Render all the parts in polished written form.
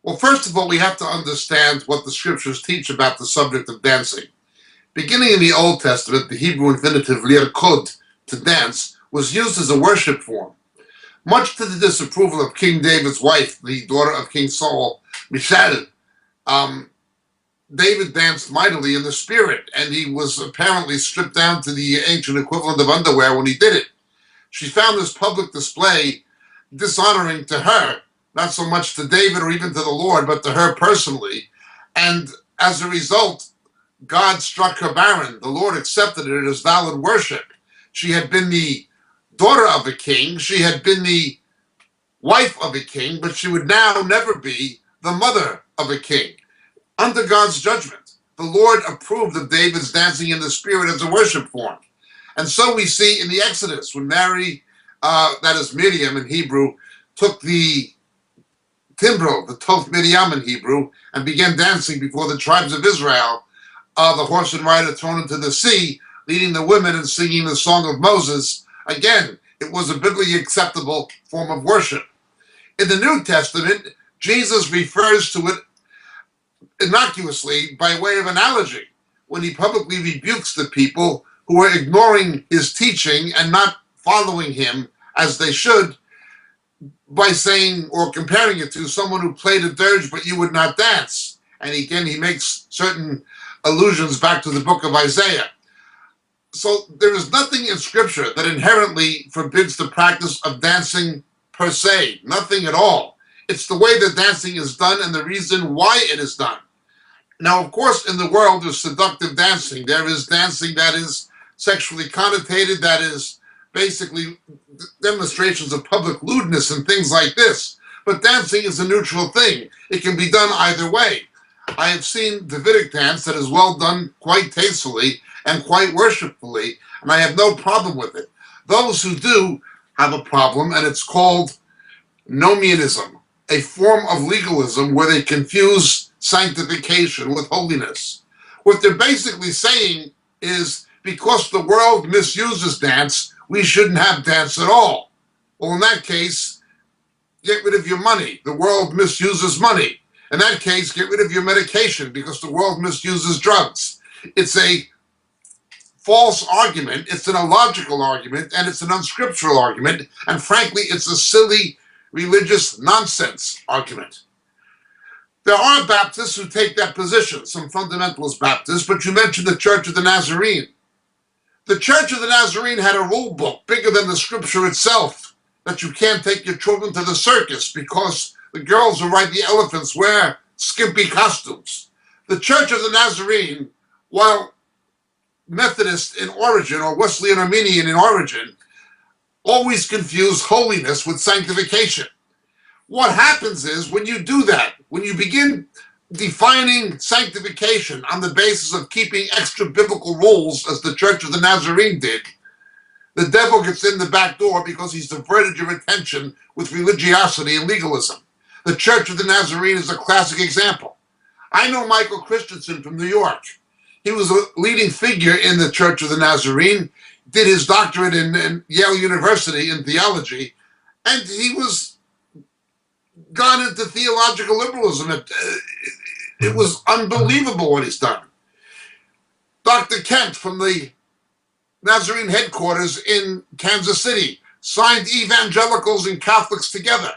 Well, first of all, we have to understand what the scriptures teach about the subject of dancing. Beginning in the Old Testament, the Hebrew infinitive lirkod, to dance, was used as a worship form. Much to the disapproval of King David's wife, the daughter of King Saul, Michal, David danced mightily in the spirit, and he was apparently stripped down to the ancient equivalent of underwear when he did it. She found this public display dishonoring to her, not so much to David or even to the Lord, but to her personally. And as a result, God struck her barren. The Lord accepted it as valid worship. She had been the daughter of a king. She had been the wife of a king, but she would now never be the mother of a king. Under God's judgment, the Lord approved of David's dancing in the spirit as a worship form. And so we see in the Exodus, when Mary, that is Miriam in Hebrew, took the timbrel, the Toth Miriam in Hebrew, and began dancing before the tribes of Israel, the horse and rider thrown into the sea, leading the women and singing the song of Moses. Again, it was a biblically acceptable form of worship. In the New Testament, Jesus refers to it innocuously by way of analogy when he publicly rebukes the people who are ignoring his teaching and not following him as they should, by saying or comparing it to someone who played a dirge but you would not dance. And again, he makes certain allusions back to the book of Isaiah. So there is nothing in Scripture that inherently forbids the practice of dancing per se, nothing at all. It's the way that dancing is done and the reason why it is done. Now, of course, in the world of seductive dancing, there is dancing that is sexually connotated, that is basically demonstrations of public lewdness and things like this. But dancing is a neutral thing. It can be done either way. I have seen Davidic dance that is well done quite tastefully and quite worshipfully, and I have no problem with it. Those who do have a problem, and it's called nomianism, a form of legalism where they confuse sanctification with holiness. What they're basically saying is, because the world misuses dance, we shouldn't have dance at all. Well, in that case, get rid of your money. The world misuses money. In that case, get rid of your medication because the world misuses drugs. It's a false argument, it's an illogical argument, and it's an unscriptural argument, and frankly, it's a silly religious nonsense argument. There are Baptists who take that position, some fundamentalist Baptists, but you mentioned the Church of the Nazarene. The Church of the Nazarene had a rule book bigger than the scripture itself, that you can't take your children to the circus because the girls who ride the elephants wear skimpy costumes. The Church of the Nazarene, while Methodist in origin or Wesleyan Arminian in origin, always confuse holiness with sanctification. What happens is when you do that, when you begin defining sanctification on the basis of keeping extra biblical rules, as the Church of the Nazarene did, the devil gets in the back door because he's diverted your attention with religiosity and legalism. The Church of the Nazarene is a classic example. I know Michael Christensen from New York. He was a leading figure in the Church of the Nazarene, did his doctorate in Yale University in theology, and he was gone into theological liberalism. It was unbelievable what he's done. Dr. Kent from the Nazarene headquarters in Kansas City signed evangelicals and Catholics together.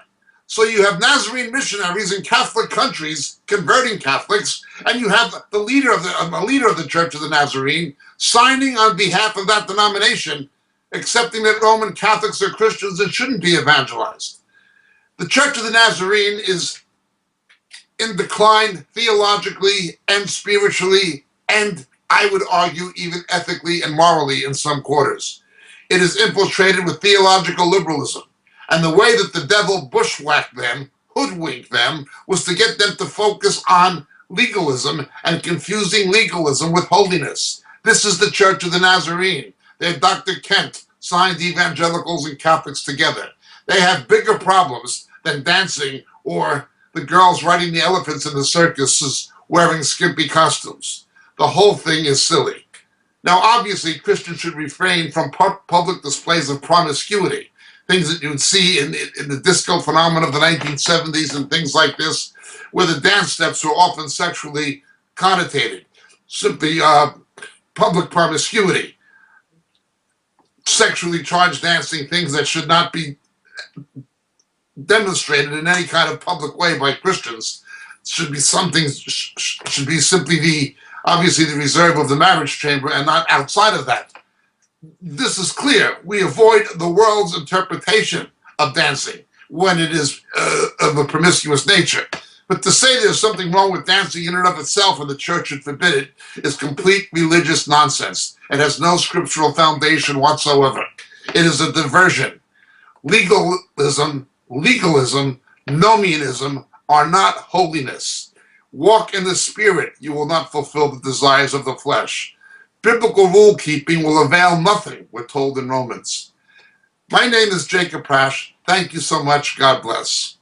So you have Nazarene missionaries in Catholic countries converting Catholics, and you have a leader of the Church of the Nazarene signing on behalf of that denomination, accepting that Roman Catholics are Christians and shouldn't be evangelized. The Church of the Nazarene is in decline theologically and spiritually, and I would argue even ethically and morally in some quarters. It is infiltrated with theological liberalism. And the way that the devil bushwhacked them, hoodwinked them, was to get them to focus on legalism and confusing legalism with holiness. This is the Church of the Nazarene. They have Dr. Kent signed evangelicals and Catholics together. They have bigger problems than dancing or the girls riding the elephants in the circuses wearing skimpy costumes. The whole thing is silly. Now, obviously, Christians should refrain from public displays of promiscuity. things that you would see in the disco phenomenon of the 1970s and things like this, where the dance steps were often sexually connotated. Simply public promiscuity, sexually charged dancing, things that should not be demonstrated in any kind of public way by Christians. Should be something, should be simply obviously the reserve of the marriage chamber and not outside of that. This is clear. We avoid the world's interpretation of dancing when it is of a promiscuous nature. But to say there's something wrong with dancing in and of itself and the church should forbid it is complete religious nonsense. It has no scriptural foundation whatsoever. It is a diversion. Legalism, nomianism are not holiness. Walk in the Spirit, you will not fulfill the desires of the flesh. Biblical rule keeping will avail nothing, we're told in Romans. My name is Jacob Prasch. Thank you so much. God bless.